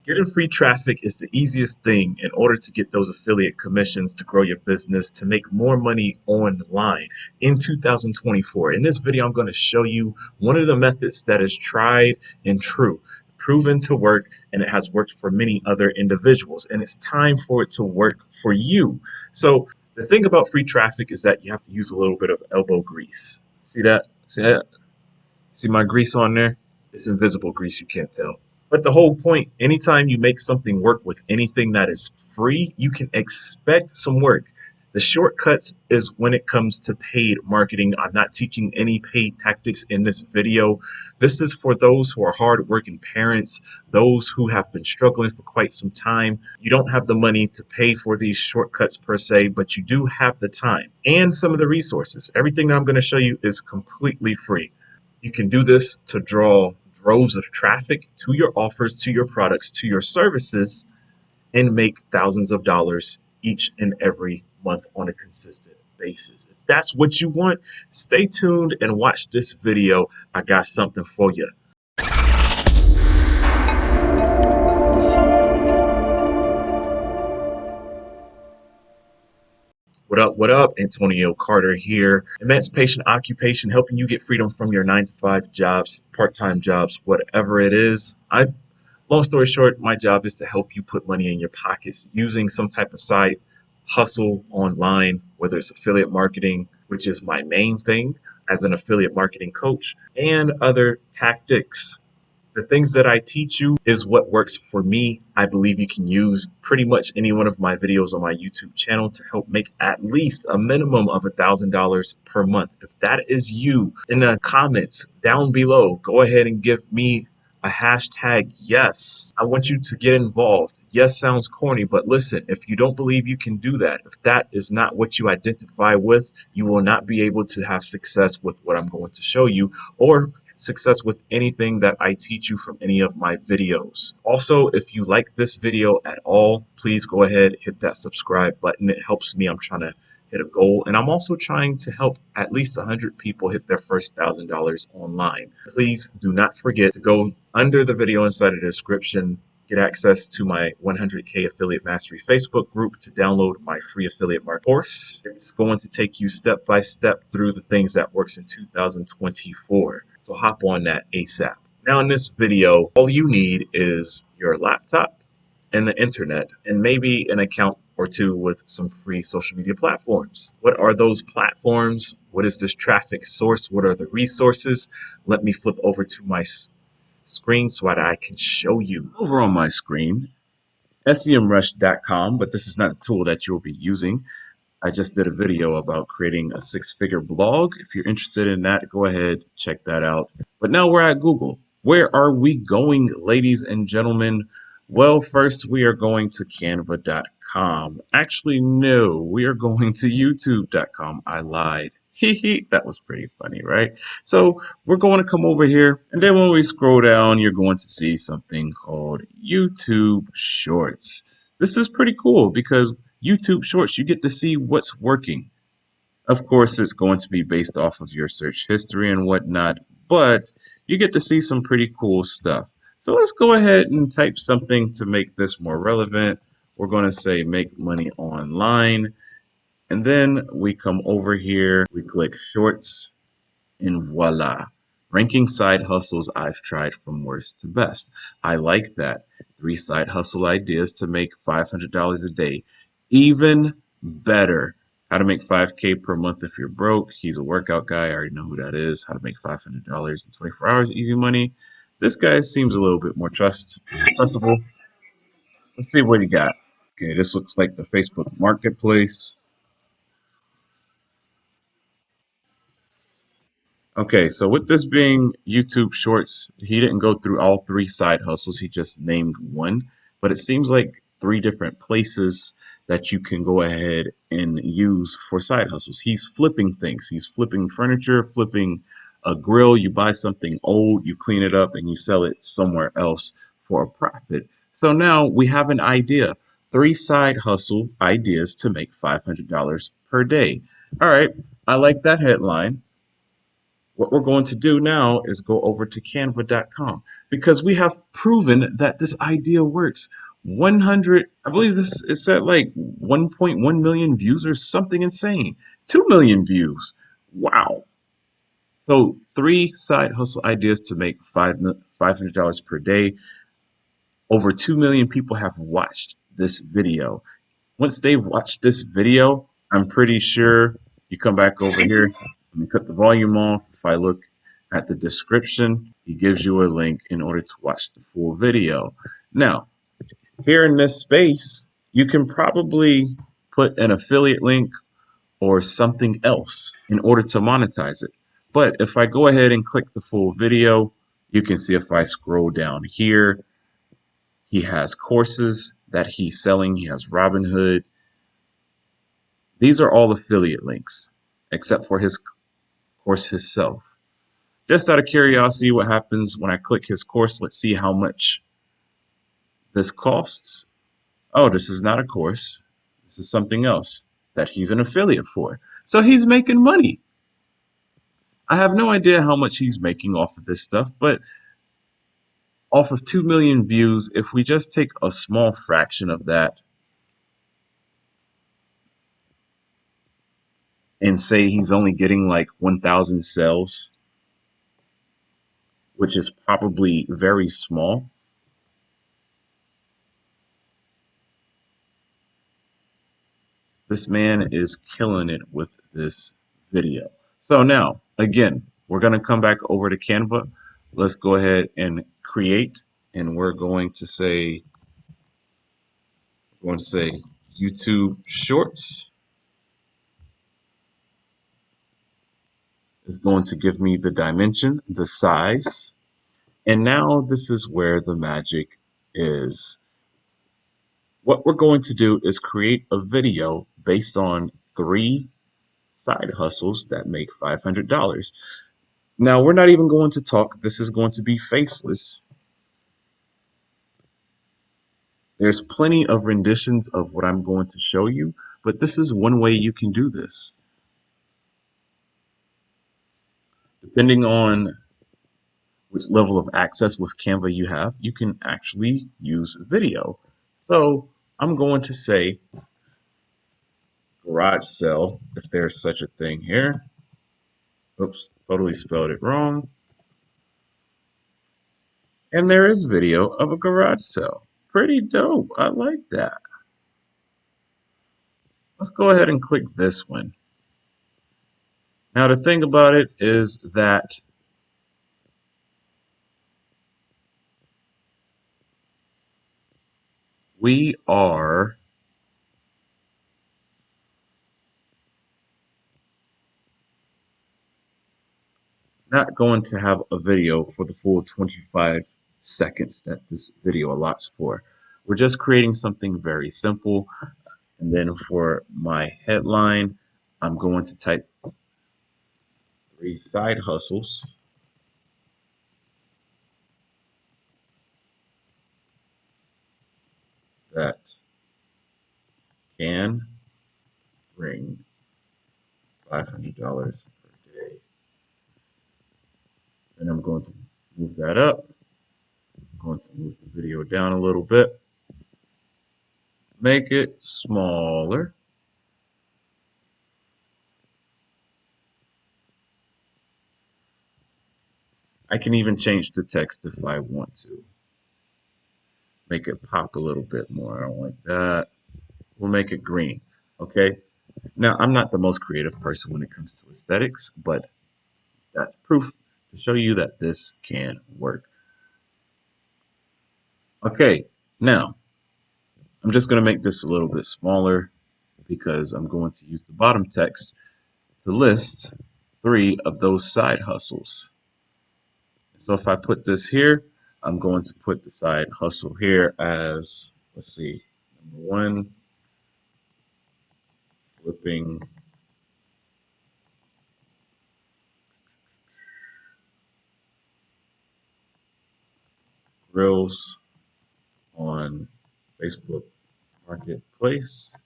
Getting free traffic is the easiest thing in order to get those affiliate commissions to grow your business, to make more money online in 2024. In this video, I'm going to show you one of the methods that is tried and true, proven to work, and it has worked for many other individuals. And it's time for it to work for you. So the thing about free traffic is that you have to use a little bit of elbow grease. See that? See that? See my grease on there? It's invisible grease, you can't tell. But the whole point, anytime you make something work with anything that is free, you can expect some work. The shortcuts is when it comes to paid marketing. I'm not teaching any paid tactics in this video. This is for those who are hardworking parents, those who have been struggling for quite some time. You don't have the money to pay for these shortcuts per se, but you do have the time and some of the resources. Everything that I'm going to show you is completely free. You can do this to draw droves of traffic to your offers, to your products, to your services, and make thousands of dollars each and every month on a consistent basis. If that's what you want, stay tuned and watch this video. I got something for you. What up? Antonio Carter here. Emancipation Occupation, helping you get freedom from your 9-to-5 jobs, part-time jobs, whatever it is. Long story short, my job is to help you put money in your pockets using some type of side hustle online, whether it's affiliate marketing, which is my main thing as an affiliate marketing coach, and other tactics. The things that I teach you is what works for me. I believe you can use pretty much any one of my videos on my YouTube channel to help make at least a minimum of $1,000 per month. If that is you, in the comments down below, go ahead and give me a hashtag yes. I want you to get involved. Yes sounds corny, but listen, if you don't believe you can do that, if that is not what you identify with, you will not be able to have success with what I'm going to show you, or success with anything that I teach you from any of my videos. Also, if you like this video at all, please go ahead, hit that subscribe button. It helps me. I'm trying to hit a goal, and I'm also trying to help at least 100 people hit their first $1,000 online. Please do not forget to go under the video inside of the description, get access to my 100K Affiliate Mastery Facebook group to download my free affiliate marketing course. It's going to take you step by step through the things that works in 2024. So hop on that ASAP. Now in this video, all you need is your laptop and the internet and maybe an account or two with some free social media platforms. What are those platforms? What is this traffic source? What are the resources? Let me flip over to my screen so that I can show you. Over on my screen, SEMRush.com, but this is not a tool that you'll be using. I just did a video about creating a 6-figure blog. If you're interested in that, go ahead, check that out. But now we're at Google. Where are we going, ladies and gentlemen? Well, first we are going to canva.com. Actually, no, we are going to youtube.com. I lied. That was pretty funny, right? So we're going to come over here, and then when we scroll down, you're going to see something called YouTube Shorts. This is pretty cool because YouTube Shorts, you get to see what's working. Of course, it's going to be based off of your search history and whatnot, but you get to see some pretty cool stuff. So let's go ahead and type something to make this more relevant. We're going to say make money online. And then we come over here, we click Shorts, and voila. Ranking side hustles I've tried from worst to best. I like that. 3 side hustle ideas to make $500 a day. Even better. How to make $5K per month if you're broke. He's a workout guy. I already know who that is. How to make $500 in 24 hours. Easy money. This guy seems a little bit more trustable. Let's see what he got. Okay, this looks like the Facebook Marketplace. Okay, so with this being YouTube Shorts, he didn't go through all 3 side hustles. He just named one, but it seems like 3 different places that you can go ahead and use for side hustles. He's flipping things. He's flipping furniture, flipping a grill. You buy something old, you clean it up, and you sell it somewhere else for a profit. So now we have an idea. 3 side hustle ideas to make $500 per day. All right, I like that headline. What we're going to do now is go over to canva.com because we have proven that this idea works. 100, I believe this is at like 1.1 million views or something insane. 2 million views. Wow. So 3 side hustle ideas to make $500 per day. Over 2 million people have watched this video. Once they've watched this video, I'm pretty sure you come back over here. Let me cut the volume off. If I look at the description, he gives you a link in order to watch the full video. Now, here in this space, you can probably put an affiliate link or something else in order to monetize it. But if I go ahead and click the full video, you can see if I scroll down here, he has courses that he's selling. He has Robinhood. These are all affiliate links, except for his course itself. Just out of curiosity, what happens when I click his course? Let's see how much this costs. Oh, this is not a course. This is something else that he's an affiliate for. So he's making money. I have no idea how much he's making off of this stuff, but off of 2 million views, if we just take a small fraction of that and say he's only getting like 1,000 sales, which is probably very small. This man is killing it with this video. So now, again, we're going to come back over to Canva. Let's go ahead and create, and we're going to say YouTube Shorts. Is going to give me the dimension, the size, and now this is where the magic is. What we're going to do is create a video based on 3 side hustles that make $500. Now, we're not even going to talk. This is going to be faceless. There's plenty of renditions of what I'm going to show you, but this is one way you can do this. Depending on which level of access with Canva you have, you can actually use video. So I'm going to say garage sale, if there's such a thing here. Oops, totally spelled it wrong. And there is video of a garage sale. Pretty dope. I like that. Let's go ahead and click this one. Now the thing about it is that we are not going to have a video for the full 25 seconds that this video allots for. We're just creating something very simple. And then for my headline, I'm going to type 3 side hustles that can bring $500 per day. And I'm going to move that up. I'm going to move the video down a little bit. Make it smaller. I can even change the text if I want to. Make it pop a little bit more. I don't like that. We'll make it green. Okay. Now, I'm not the most creative person when it comes to aesthetics, but that's proof to show you that this can work. Okay. Now, I'm just going to make this a little bit smaller because I'm going to use the bottom text to list 3 of those side hustles. So if I put this here, I'm going to put the side hustle here as, let's see, number 1, flipping grills on Facebook Marketplace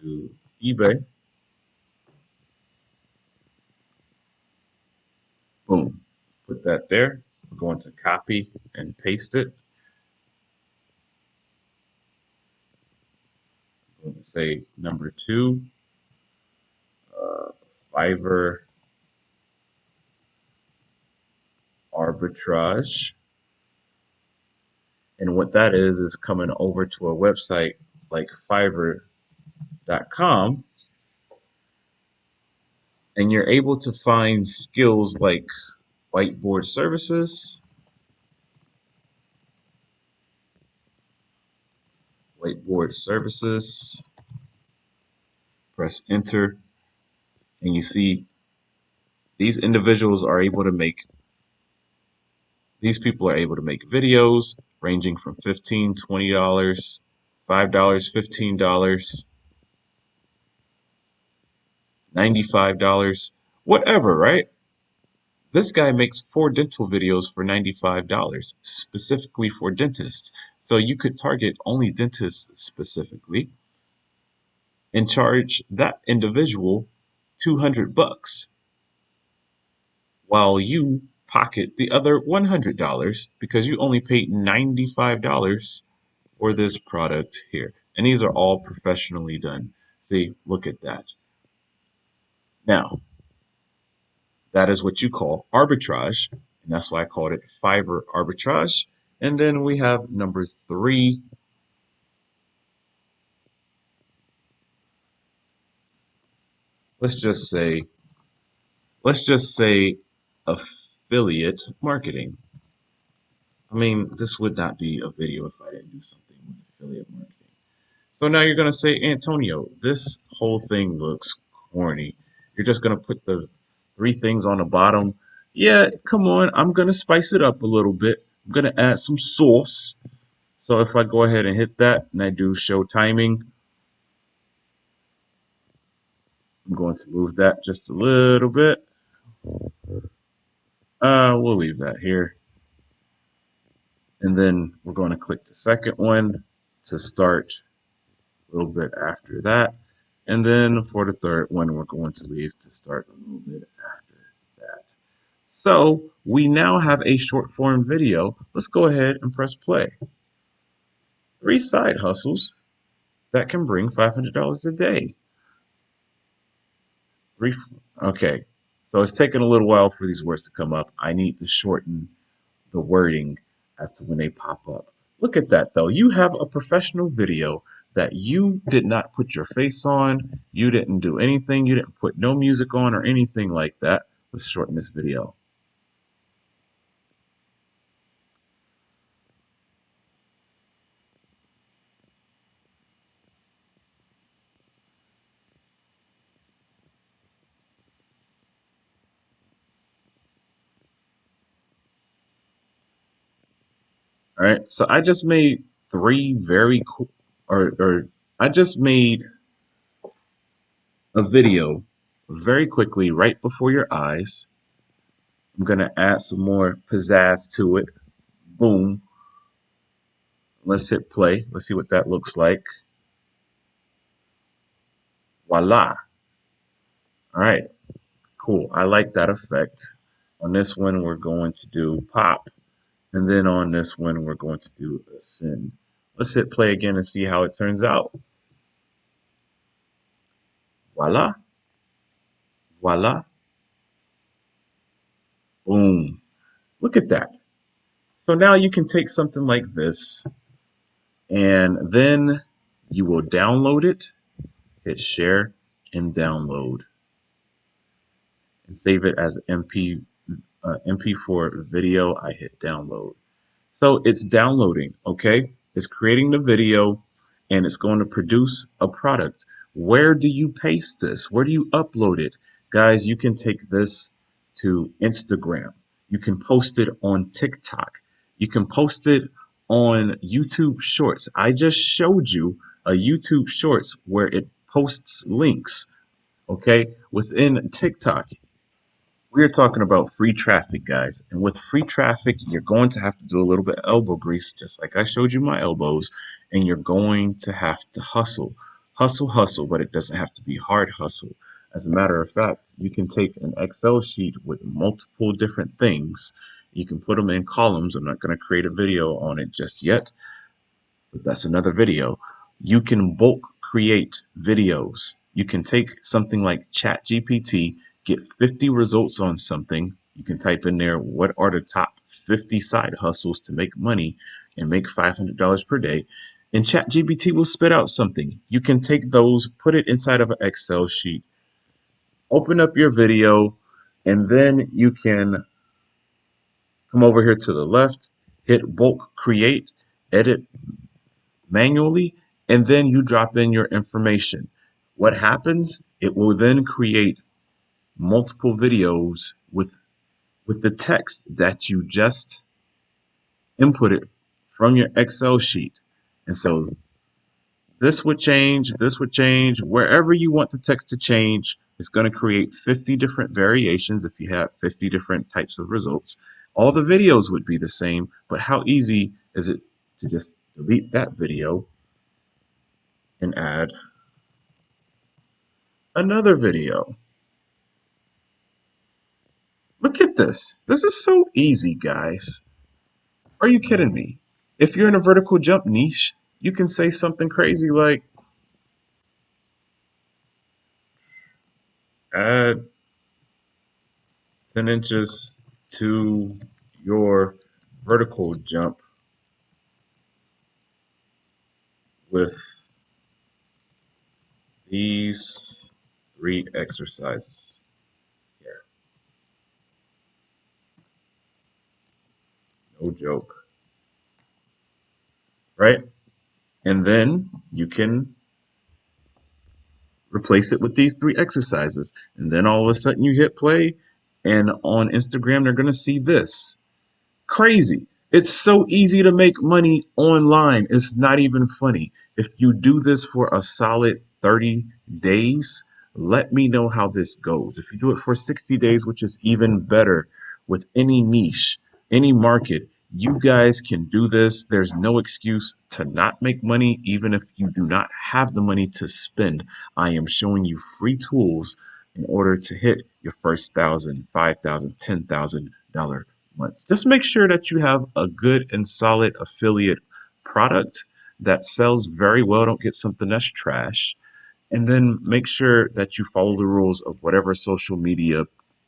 to eBay. Boom. Put that there. We're going to copy and paste it. I'm going to say number 2, Fiverr arbitrage. And what that is coming over to a website like Fiverr.com, and you're able to find skills like whiteboard services, press enter, and you see these individuals are able to make, these people are able to make videos ranging from $15, $20, $5, $15, $95, whatever, right? This guy makes 4 dental videos for $95, specifically for dentists. So you could target only dentists specifically and charge that individual $200 while you pocket the other $100 because you only paid $95 for this product here. And these are all professionally done. See, look at that. Now, that is what you call arbitrage, and that's why I called it Fiverr arbitrage. And then we have number 3. Let's just say affiliate marketing. I mean, this would not be a video if I didn't do something with affiliate marketing. So now you're going to say, Antonio, this whole thing looks corny. You're just going to put the 3 things on the bottom. Yeah, come on. I'm going to spice it up a little bit. I'm going to add some sauce. So if I go ahead and hit that and I do show timing, I'm going to move that just a little bit. We'll leave that here. And then we're going to click the second one to start a little bit after that. And then for the third one, we're going to leave to start a little bit after that. So we now have a short form video. Let's go ahead and press play. 3 side hustles that can bring $500 a day. Okay, so it's taking a little while for these words to come up. I need to shorten the wording as to when they pop up. Look at that though. You have a professional video that you did not put your face on. You didn't do anything. You didn't put no music on or anything like that. Let's shorten this video. All right, so I just made 3 very cool, or I just made a video very quickly right before your eyes. I'm gonna add some more pizzazz to it. Boom. Let's hit play. Let's see what that looks like. Voila. All right, cool. I like that effect. On this one, we're going to do pop. And then on this one, we're going to do ascend. Let's hit play again and see how it turns out. Voila. Voila. Boom. Look at that. So now you can take something like this and then you will download it, hit share and download and save it as MP4 video. I hit download. So it's downloading, okay? It's creating the video and it's going to produce a product. Where do you paste this? Where do you upload it? Guys, you can take this to Instagram. You can post it on TikTok. You can post it on YouTube Shorts. I just showed you a YouTube Shorts where it posts links, okay, within TikTok. We are talking about free traffic, guys. And with free traffic, you're going to have to do a little bit of elbow grease, just like I showed you my elbows. And you're going to have to hustle. Hustle, hustle, but it doesn't have to be hard hustle. As a matter of fact, you can take an Excel sheet with multiple different things. You can put them in columns. I'm not going to create a video on it just yet, but that's another video. You can bulk create videos. You can take something like ChatGPT, get 50 results on something. You can type in there, what are the top 50 side hustles to make money and make $500 per day? And ChatGPT will spit out something. You can take those, put it inside of an Excel sheet, open up your video, and then you can come over here to the left, hit bulk create, edit manually, and then you drop in your information. What happens? It will then create multiple videos with the text that you just inputted from your Excel sheet. And so this would change, wherever you want the text to change. It's going to create 50 different variations if you have 50 different types of results. All the videos would be the same, but how easy is it to just delete that video and add another video? Look at this. This is so easy, guys. Are you kidding me? If you're in a vertical jump niche, you can say something crazy like add 10 inches to your vertical jump with these 3 exercises. Yeah, no joke. Right? And then you can replace it with these 3 exercises. And then all of a sudden you hit play, and on Instagram, they're going to see this. Crazy. It's so easy to make money online. It's not even funny. If you do this for a solid 30 days, let me know how this goes. If you do it for 60 days, which is even better, with any niche, any market, you guys can do this. There's no excuse to not make money, even if you do not have the money to spend. I am showing you free tools in order to hit your first $1,000, $5,000, $10,000 months. Just make sure that you have a good and solid affiliate product that sells very well. Don't get something that's trash. And then make sure that you follow the rules of whatever social media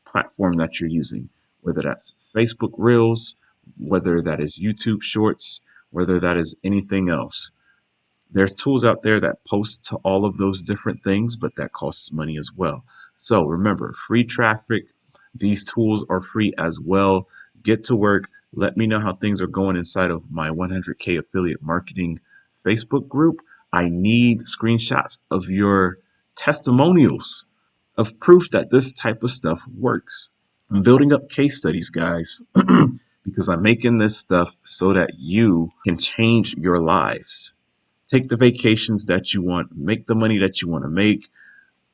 platform that you're using, whether that's Facebook Reels, whether that is YouTube Shorts, whether that is anything else. There's tools out there that post to all of those different things, but that costs money as well. So remember, free traffic. These tools are free as well. Get to work. Let me know how things are going inside of my 100K affiliate marketing Facebook group. I need screenshots of your testimonials of proof that this type of stuff works. I'm building up case studies, guys, because I'm making this stuff so that you can change your lives. Take the vacations that you want, make the money that you want to make,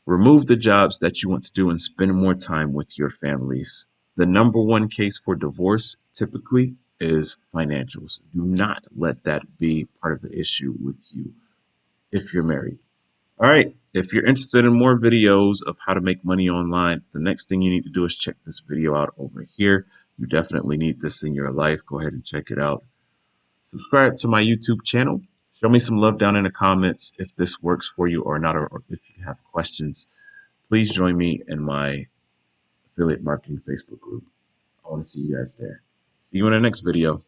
remove the jobs that you want to do, and spend more time with your families. The number one case for divorce typically is financials. Do not let that be part of the issue with you if you're married. All right. If you're interested in more videos of how to make money online, the next thing you need to do is check this video out over here. You definitely need this in your life. Go ahead and check it out. Subscribe to my YouTube channel. Show me some love down in the comments if this works for you or not, or if you have questions. Please join me in my affiliate marketing Facebook group. I want to see you guys there. See you in the next video.